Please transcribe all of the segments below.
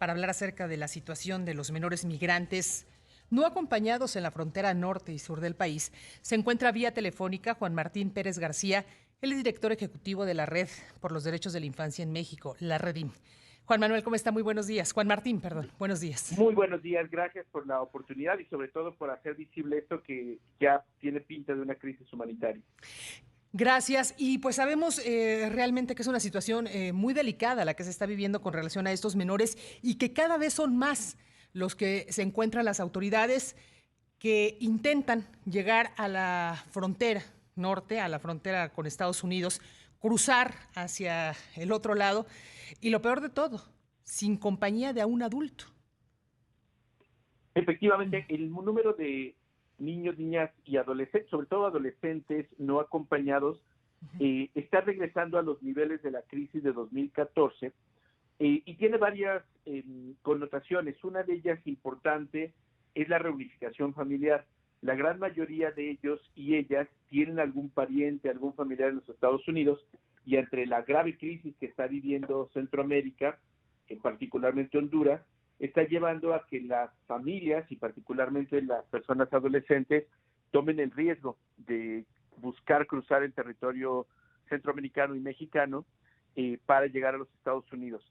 para hablar acerca de la situación de los menores migrantes no acompañados en la frontera norte y sur del país. Se encuentra vía telefónica Juan Martín Pérez García, él es director ejecutivo de la Red por los Derechos de la Infancia en México, la Redim. Juan Manuel, ¿cómo está? Muy buenos días. Juan Martín, perdón, buenos días. Muy buenos días, gracias por la oportunidad y sobre todo por hacer visible esto que ya tiene pinta de una crisis humanitaria. Gracias. Y pues sabemos realmente que es una situación muy delicada la que se está viviendo con relación a estos menores y que cada vez son más los que se encuentran las autoridades que intentan llegar a la frontera norte, a la frontera con Estados Unidos, cruzar hacia el otro lado y lo peor de todo, sin compañía de un adulto. Efectivamente, el número de niños, niñas y adolescentes, sobre todo adolescentes no acompañados, está regresando a los niveles de la crisis de 2014 y tiene varias connotaciones. Una de ellas importante es la reunificación familiar. La gran mayoría de ellos y ellas tienen algún pariente, algún familiar en los Estados Unidos, y entre la grave crisis que está viviendo Centroamérica, particularmente Honduras, está llevando a que las familias y particularmente las personas adolescentes tomen el riesgo de buscar cruzar el territorio centroamericano y mexicano para llegar a los Estados Unidos.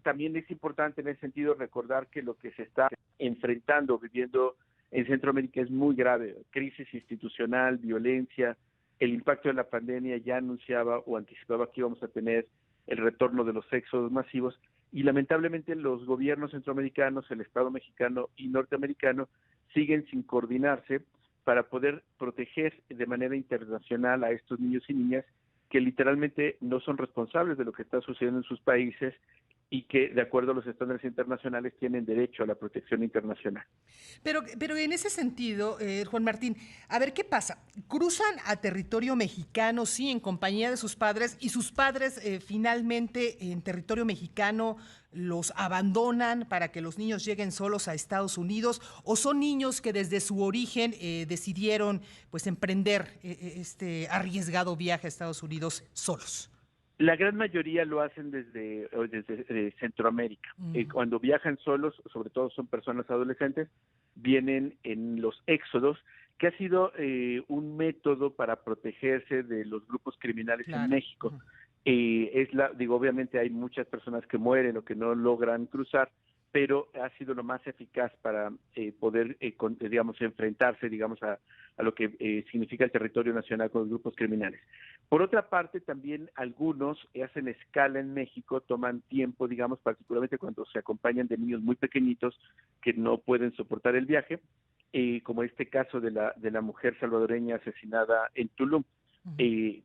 También es importante en ese sentido recordar que lo que se está enfrentando, viviendo en Centroamérica es muy grave: crisis institucional, violencia, el impacto de la pandemia. Ya anunciaba o anticipaba que íbamos a tener el retorno de los éxodos masivos y lamentablemente los gobiernos centroamericanos, el Estado mexicano y norteamericano siguen sin coordinarse para poder proteger de manera internacional a estos niños y niñas que literalmente no son responsables de lo que está sucediendo en sus países y que, de acuerdo a los estándares internacionales, tienen derecho a la protección internacional. Pero en ese sentido, Juan Martín, a ver, ¿qué pasa? Cruzan a territorio mexicano, sí, en compañía de sus padres, y sus padres finalmente en territorio mexicano los abandonan para que los niños lleguen solos a Estados Unidos, o son niños que desde su origen decidieron pues emprender este arriesgado viaje a Estados Unidos solos. La gran mayoría lo hacen desde Centroamérica. Cuando viajan solos, sobre todo son personas adolescentes, vienen en los éxodos, que ha sido un método para protegerse de los grupos criminales en Claro. México. Digo, obviamente hay muchas personas que mueren o que no logran cruzar, pero ha sido lo más eficaz para poder, digamos, enfrentarse, digamos, a lo que significa el territorio nacional con los grupos criminales. Por otra parte, también algunos hacen escala en México, toman tiempo, digamos, particularmente cuando se acompañan de niños muy pequeñitos que no pueden soportar el viaje, como este caso de la mujer salvadoreña asesinada en Tulum.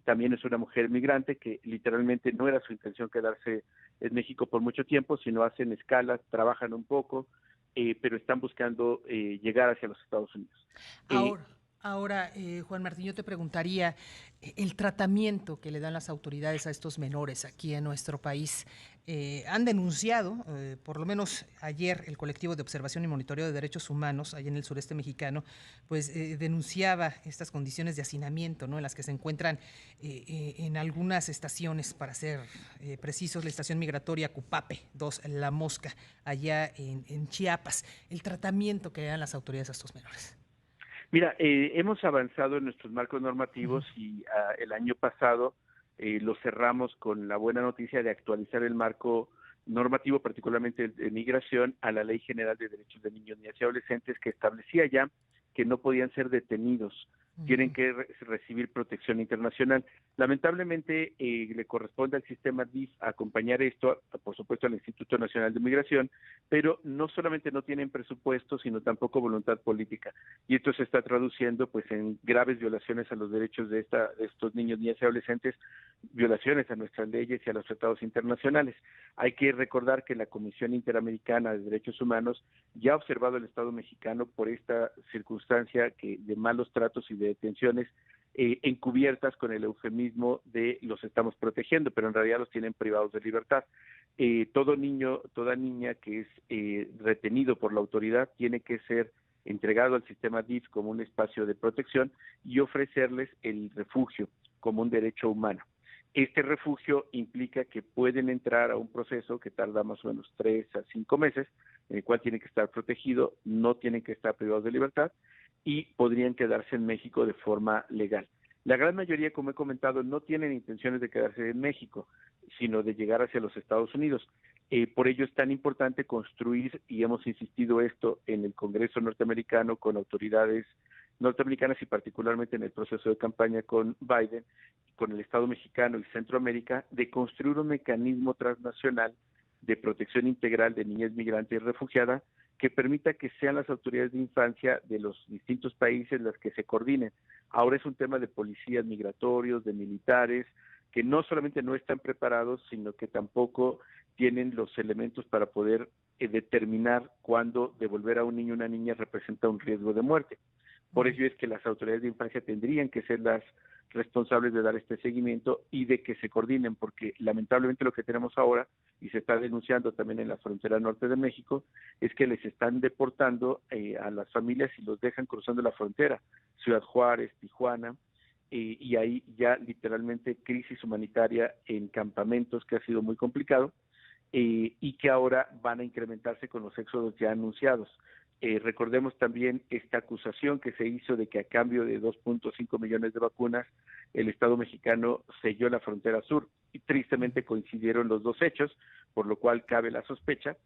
También es una mujer migrante que literalmente no era su intención quedarse en México por mucho tiempo, sino hacen escalas, trabajan un poco, pero están buscando llegar hacia los Estados Unidos. Eh, Ahora, Juan Martín, yo te preguntaría, el tratamiento que le dan las autoridades a estos menores aquí en nuestro país. Han denunciado, por lo menos ayer, el colectivo de observación y monitoreo de derechos humanos, allá en el sureste mexicano, pues denunciaba estas condiciones de hacinamiento, ¿no?, en las que se encuentran en algunas estaciones, para ser precisos, la estación migratoria Cupape 2, La Mosca, allá en Chiapas. El tratamiento que le dan las autoridades a estos menores. Mira, hemos avanzado en nuestros marcos normativos y el año pasado lo cerramos con la buena noticia de actualizar el marco normativo, particularmente de migración, a la Ley General de Derechos de Niños, Niñas y Adolescentes, que establecía ya que no podían ser detenidos, tienen que recibir protección internacional. Lamentablemente le corresponde al sistema DIF acompañar esto, por supuesto al Instituto Nacional de Migración, pero no solamente no tienen presupuesto, sino tampoco voluntad política. Y esto se está traduciendo pues en graves violaciones a los derechos de estos niños, niñas y adolescentes, violaciones a nuestras leyes y a los tratados internacionales. Hay que recordar que la Comisión Interamericana de Derechos Humanos ya ha observado el Estado mexicano por esta circunstancia de malos tratos y de detenciones encubiertas con el eufemismo de los estamos protegiendo, pero en realidad los tienen privados de libertad. Todo niño, toda niña que es retenido por la autoridad tiene que ser entregado al sistema DIF como un espacio de protección y ofrecerles el refugio como un derecho humano. Este refugio implica que pueden entrar a un proceso que tarda más o menos 3 a 5 meses, en el cual tienen que estar protegidos, no tienen que estar privados de libertad y podrían quedarse en México de forma legal. La gran mayoría, como he comentado, no tienen intenciones de quedarse en México, sino de llegar hacia los Estados Unidos. Por ello es tan importante construir, y hemos insistido esto en el Congreso norteamericano con autoridades norteamericanas y particularmente en el proceso de campaña con Biden, con el Estado mexicano y Centroamérica, de construir un mecanismo transnacional de protección integral de niñez migrante y refugiada que permita que sean las autoridades de infancia de los distintos países las que se coordinen. Ahora es un tema de policías migratorios, de militares, que no solamente no están preparados, sino que tampoco tienen los elementos para poder determinar cuándo devolver a un niño o una niña representa un riesgo de muerte. Por ello es que las autoridades de infancia tendrían que ser las responsables de dar este seguimiento y de que se coordinen, porque lamentablemente lo que tenemos ahora, y se está denunciando también en la frontera norte de México, es que les están deportando a las familias y los dejan cruzando la frontera, Ciudad Juárez, Tijuana, y ahí ya literalmente crisis humanitaria en campamentos que ha sido muy complicado, y que ahora van a incrementarse con los éxodos ya anunciados. Recordemos también esta acusación que se hizo de que a cambio de 2.5 millones de vacunas, el Estado mexicano selló la frontera sur y tristemente coincidieron los dos hechos, por lo cual cabe la sospecha.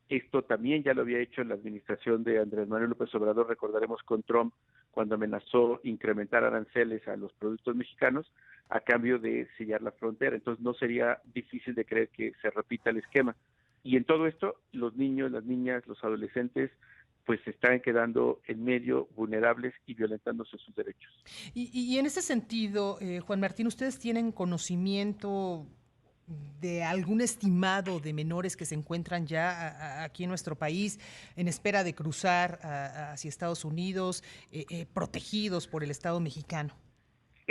Esto también ya lo había hecho en la administración de Andrés Manuel López Obrador, recordaremos con Trump, cuando amenazó incrementar aranceles a los productos mexicanos a cambio de sellar la frontera. Entonces no sería difícil de creer que se repita el esquema. Y en todo esto, los niños, las niñas, los adolescentes, pues se están quedando en medio, vulnerables y violentándose sus derechos. Y en ese sentido, Juan Martín, ¿ustedes tienen conocimiento de algún estimado de menores que se encuentran ya aquí en nuestro país en espera de cruzar hacia Estados Unidos, protegidos por el Estado mexicano?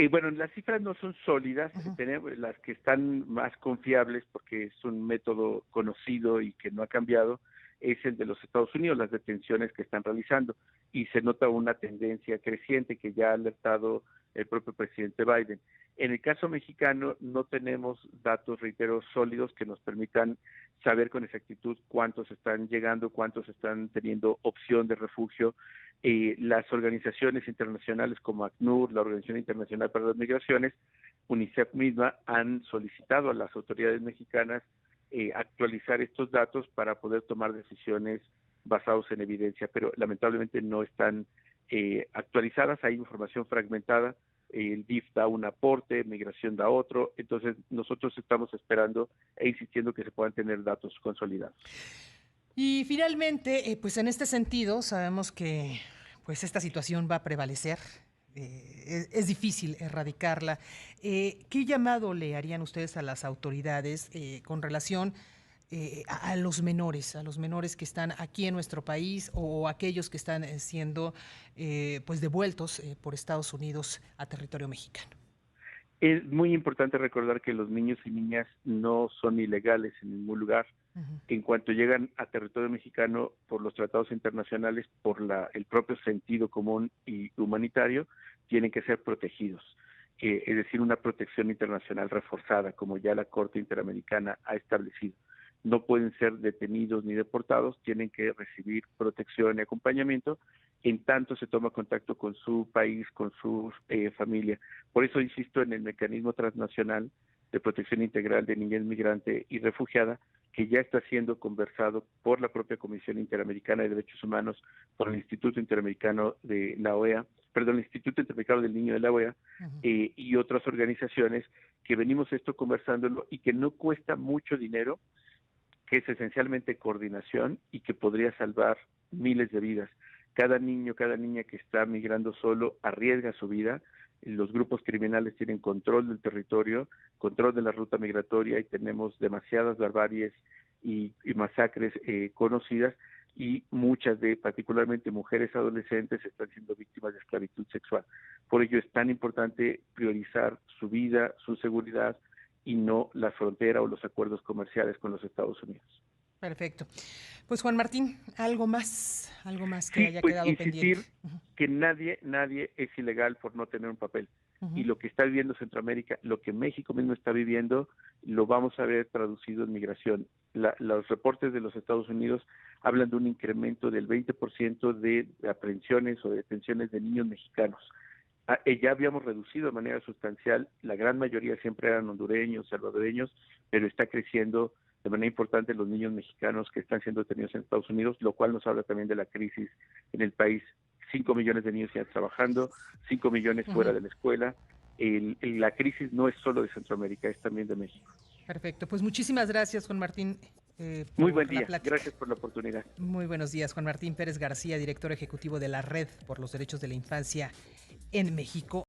Bueno, las cifras no son sólidas, tenemos las que están más confiables porque es un método conocido y que no ha cambiado, es el de los Estados Unidos, las detenciones que están realizando, y se nota una tendencia creciente que ya ha alertado el propio presidente Biden. En el caso mexicano no tenemos datos, reitero, sólidos que nos permitan saber con exactitud cuántos están llegando, cuántos están teniendo opción de refugio. Las organizaciones internacionales como ACNUR, la Organización Internacional para las Migraciones, UNICEF misma, han solicitado a las autoridades mexicanas actualizar estos datos para poder tomar decisiones basados en evidencia, pero lamentablemente no están actualizadas, hay información fragmentada, el DIF da un aporte, Migración da otro, entonces nosotros estamos esperando e insistiendo que se puedan tener datos consolidados. Y finalmente, pues en este sentido, sabemos que pues esta situación va a prevalecer. Es difícil erradicarla. ¿Qué llamado le harían ustedes a las autoridades con relación a los menores que están aquí en nuestro país o aquellos que están siendo pues devueltos por Estados Unidos a territorio mexicano? Es muy importante recordar que los niños y niñas no son ilegales en ningún lugar. Ujú. En cuanto llegan a territorio mexicano por los tratados internacionales, por el propio sentido común y humanitario, tienen que ser protegidos. Es decir, una protección internacional reforzada, como ya la Corte Interamericana ha establecido. No pueden ser detenidos ni deportados, tienen que recibir protección y acompañamiento en tanto se toma contacto con su país, con su familia. Por eso insisto en el mecanismo transnacional de protección integral de niñez migrante y refugiada, que ya está siendo conversado por la propia Comisión Interamericana de Derechos Humanos, por el Instituto Interamericano de la OEA, perdón, el Instituto Interamericano del Niño de la OEA, Ujú. y otras organizaciones que venimos esto conversándolo y que no cuesta mucho dinero, que es esencialmente coordinación y que podría salvar miles de vidas. Cada niño, cada niña que está migrando solo arriesga su vida. Los grupos criminales tienen control del territorio, control de la ruta migratoria y tenemos demasiadas barbaries y masacres conocidas y muchas de, particularmente mujeres adolescentes, están siendo víctimas de esclavitud sexual. Por ello es tan importante priorizar su vida, su seguridad y no la frontera o los acuerdos comerciales con los Estados Unidos. Perfecto. Pues Juan Martín, algo más que Sí, haya pues quedado pendiente. insistir que nadie es ilegal por no tener un papel. y lo que está viviendo Centroamérica, lo que México mismo está viviendo, lo vamos a ver traducido en migración. Los reportes de los Estados Unidos hablan de un incremento del 20% de aprehensiones o detenciones de niños mexicanos. Ya habíamos reducido de manera sustancial, la gran mayoría siempre eran hondureños, salvadoreños, pero está creciendo de manera importante los niños mexicanos que están siendo detenidos en Estados Unidos, lo cual nos habla también de la crisis en el país. 5 millones de niños ya trabajando, 5 millones fuera de la escuela. La crisis no es solo de Centroamérica, es también de México. Perfecto, pues muchísimas gracias, Juan Martín, Muy buen por la día, plática. gracias por la oportunidad. Muy buenos días, Juan Martín Pérez García, director ejecutivo de la Red por los Derechos de la Infancia en México.